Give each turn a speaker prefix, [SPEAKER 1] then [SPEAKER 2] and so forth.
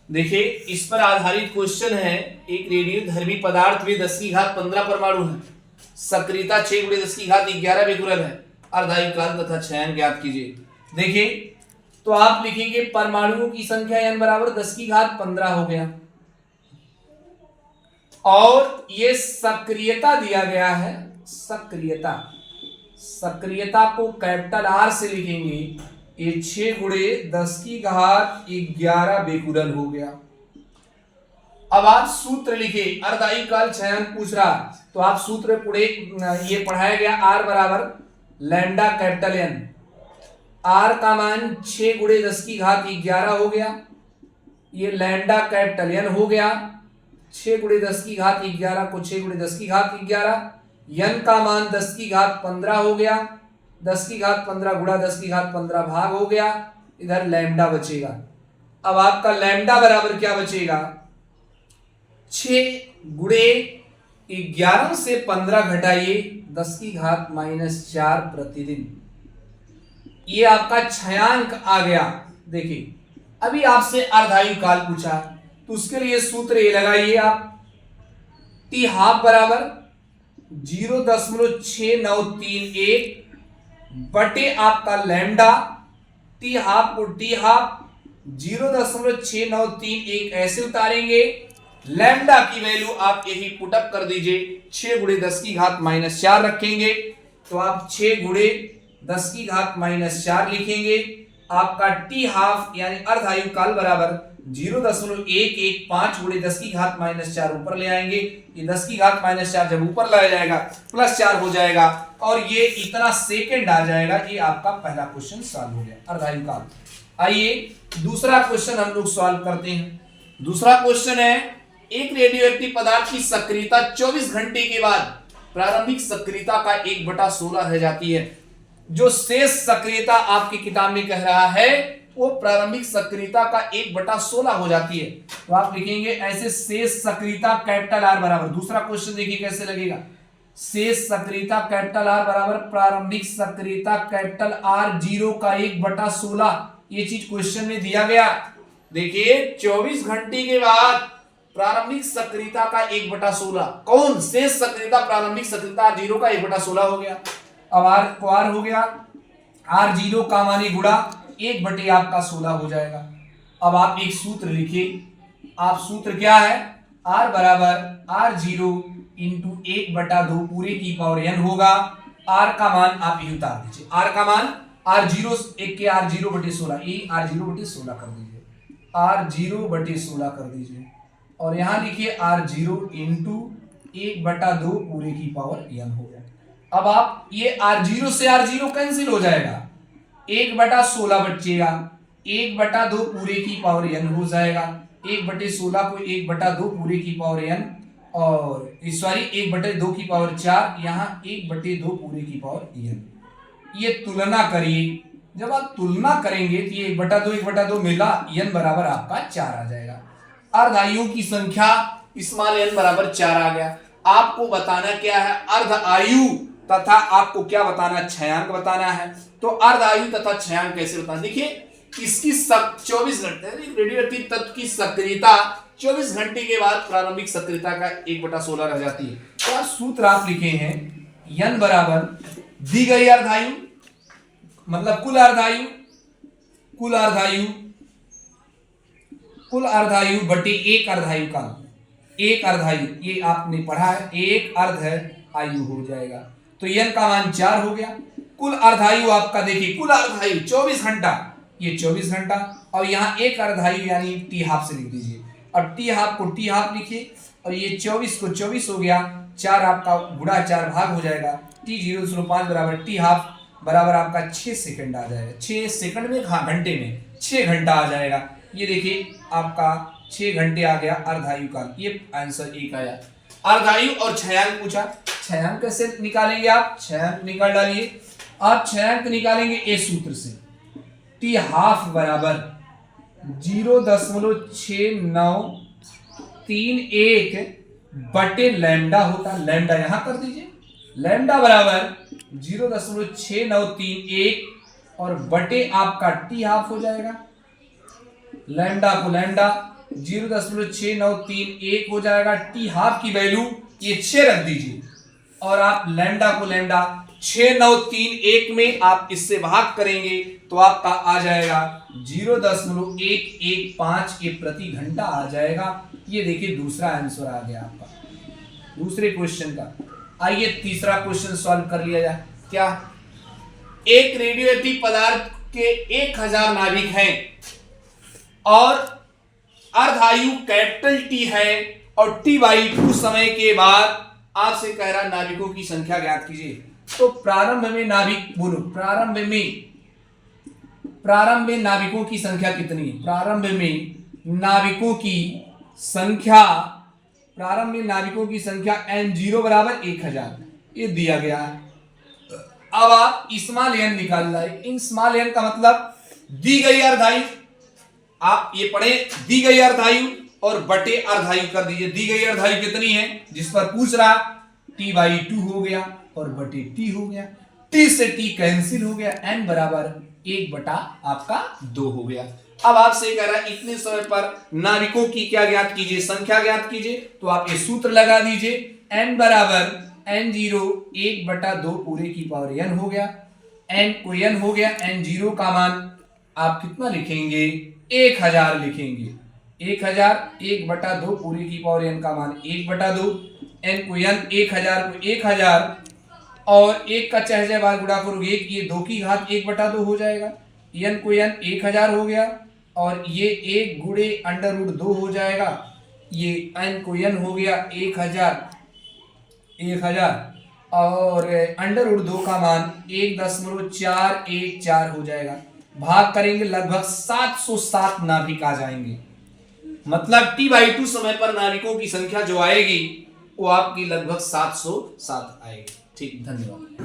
[SPEAKER 1] देखिए इस पर आधारित क्वेश्चन है। एक रेडियो धर्मी पदार्थ में 10 की घात 15 परमाणु है, सक्रियता 6 × 10 की घात 11 बेकुरल है, अर्धायु काल तथा क्षयांक ज्ञात कीजिए। देखिए तो आप लिखेंगे परमाणुओं की संख्या n बराबर 10 की घात 15 हो गया, और ये सक्रियता दिया गया है। सक्रियता को कैपिटल R से लिखेंगे, ये 6 × 10 की घात 11 बेकुरल हो गया। अब आप सूत्र लिखे, अर्धायु काल क्षयांक पूछ रहा, तो आप सूत्र पूरे ये पढ़ाया गया। R बराबर लैम्डा कैपिटल N, R का मान 6 × 10 की घात 11 हो गया, ये लैम्डा कैपिटल N हो गया। 6 × 10 की घात 11 को 6 × 10 की घात 11, n का मान 10 की घात 15 हो गया, 10 की घात 15 गुणा 10 की घात 15 भाग हो गया, इधर लैम्डा बचेगा। अब आपका लैम्डा बराबर क्या बचेगा, 6 × 11 से 15 घटाइए 10 की घात -4 प्रतिदिन, ये आपका क्षयांक आ गया। देखिए अभी आपसे अर्धायु काल पूछा, तो उसके लिए सूत्र ये लगाइए आप, टी हाफ बराबर 0.6931 बटे आपका लैम्डा, टी हाफ को टी हाफ 0.6931 ऐसे उतारेंगे। लैम्डा की वैल्यू आप यही पुटअप कर दीजिए, 6 × 10 की घात -4 रखेंगे, तो आप 6 × 10 की घात -4 लिखेंगे। आपका टी हाफ यानी अर्धायु काल बराबर 0.115 × 10 की घात -4 ऊपर ले आएंगे, ये 10 की घात -4 जब ऊपर लाया जाएगा +4 हो जाएगा, और ये इतना सेकंड आ जाएगा। ये आपका पहला क्वेश्चन सॉल्व हो गया, अर्धायु काल। आइए दूसरा क्वेश्चन हम लोग सॉल्व करते हैं। दूसरा क्वेश्चन है, एक रेडियोएक्टिव पदार्थ की सक्रियता 24 घंटे के बाद प्रारंभिक सक्रियता का 1/16 रह जाती है। जो शेष सक्रियता आपकी किताब में कह रहा है वो प्रारंभिक सक्रियता का 1/16 हो जाती है, तो आप लिखेंगे ऐसे शेष सक्रियता कैपिटल R बराबर, दूसरा क्वेश्चन देखिए कैसे लगेगा, शेष सक्रियता कैपिटल R बराबर प्रारंभिक सक्रियता कैपिटल R 0 का 1/16, ये चीज क्वेश्चन में दिया गया। देखिए 24 घंटे के बाद प्रारंभिक सक्रियता का 1/16, कौन शेष सक्रियता प्रारंभिक सक्रियता R0 का 1/16 हो गया। अब R को R हो गया, R0 का मानी गुणा 1 आपका 16 हो जाएगा। अब आप एक सूत्र लिखिए, आप सूत्र क्या है, R बराबर R0 × 1/2 पूरे की पावर n होगा। R का मान आप ये उतार दीजिए, R का मान R0 1 के R0/16, ये R0/16 कर दीजिए, R0/16 कर दीजिए, और यहां लिखिए R0 × 1/2 पूरे की पावर n हो गया। अब आप ये R0 से R0 कैंसिल हो जाएगा, 1/16 बचेगा, 1/2 पूरे की पावर n हो जाएगा, 1/16 को 1/2 पूरे की पावर n, और सॉरी 1/2 की पावर 4, यहाँ 1/2 पूरे की पावर n। ये तुलना करिए, जब आप तुलना करेंगे तो ये 1/2 मिला, n बराबर आपका 4 आ जाएगा। अर्धायुओं की संख्या स्मॉल n बराबर 4 आ गया। आपको बताना क्या है, अर्धायु तथा आपको क्या बताना है, क्षयांक बताना है। तो अर्धायु तथा क्षयांक कैसे बताना, देखिए इसकी 24 घंटे रेडियोएक्टिव तत्व की सक्रियता 24 घंटे के बाद प्रारंभिक सक्रियता का 1/16 रह जाती है। तो आप सूत्र आप लिखे हैं, n बराबर दी गई अर्धायु मतलब कुल अर्धायु बटे एक अर्धायु काल, एक अर्धायु ये आपने पढ़ा है, एक अर्ध आयु हो जाएगा, तो n का मान 4 हो गया। कुल अर्धायु आपका देखिए, कुल अर्धायु 24 घंटा, ये 24 घंटा, और यहाँ एक अर्धायु यानी टी हाफ से लिख दीजिए। अब टी हाफ को टी हाफ लिखिए, और ये 24 को 24 हो गया, 4 आपका गुणा 4 भाग हो जाएगा, T005 बराबर टी हाफ बराबर आपका 6 सेकंड आ जाएगा। 6 सेकंड में, हाँ घंटे में 6 घंटा आ जाएगा। ये देखिए आपका 6 घंटे आ गया अर्धायु काल, ये आंसर एक आया। अर्धायु और क्षयांक पूछा, क्षयांक कैसे निकालेंगे आप, क्षयांक निकाल डालिए। आप क्षयांक निकालेंगे ए सूत्र से, टी हाफ बराबर 0.6931 बटे लैम्डा होता, लैम्डा यहां कर दीजिए, लैम्डा बराबर 0.6931 और बटे आपका टी हाफ हो जाएगा, लैम्डा को लैम्डा 0.6931 हो जाएगा। टी हाफ की वैल्यू ये 6 रख दीजिए और आप लैम्डा को लैम्डा 6931 में आप इससे भाग करेंगे तो आपका आ जाएगा 0.115 ये प्रति घंटा आ जाएगा। ये देखिए दूसरा आंसर आ गया आपका दूसरे क्वेश्चन का। आइए तीसरा क्वेश्चन सॉल्व कर लिया जाए। क्या एक रेडियोएक्टिव पदार्थ के 1000 नाभिक हैं और अर्धायु कैपिटल टी है और t/2 समय के बाद आपसे कह रहा नाभिकों की संख्या ज्ञात कीजिए। तो प्रारंभ में नाभिक बोलो, प्रारंभ में नाभिकों की संख्या कितनी है? प्रारंभ में नाभिकों की संख्या n0 बराबर 1000 ये दिया गया है। अब आप स्मॉल n निकाल लाए। इन स्मॉल n का मतलब दी गई अर्धायु, आप ये पढ़े, दी गई अर्धायु और बटे अर्धायु कर दीजिए। दी गई अर्धायु कितनी है जिस पर पूछ रहा, t/2 हो गया और बटे t हो गया। t से t कैंसिल हो गया, n बराबर 1/2 आपका 2 हो गया। अब आपसे कह रहा है इतने समय पर नाभिकों की क्या ज्ञात कीजिए, संख्या ज्ञात कीजिए। तो आप ये सूत्र लगा दीजिए, n बराबर n0 1/2 पूरे की पावर n हो गया। n को n हो गया, n0 का मान आप कितना लिखेंगे? 1000 लिखेंगे। 1000 1/2 पूरे की पावर n का मान 1/2, n को n 1000 को 1000 और 1 का चहजे बार गुणा करोगे ये 2 की घात 1/2 हो जाएगा। n को n 1000 हो गया और ये 1 गुणे √2 हो जाएगा। ये n को n हो गया 1000 और √2 का मान 1.414 हो जाएगा। भाग करेंगे लगभग 707 नाभिक आ जाएंगे। मतलब t/2 समय पर नाभिकों की संख्या जो आएगी वो आपकी लगभग 707 आएगी। ठीक, धन्यवाद।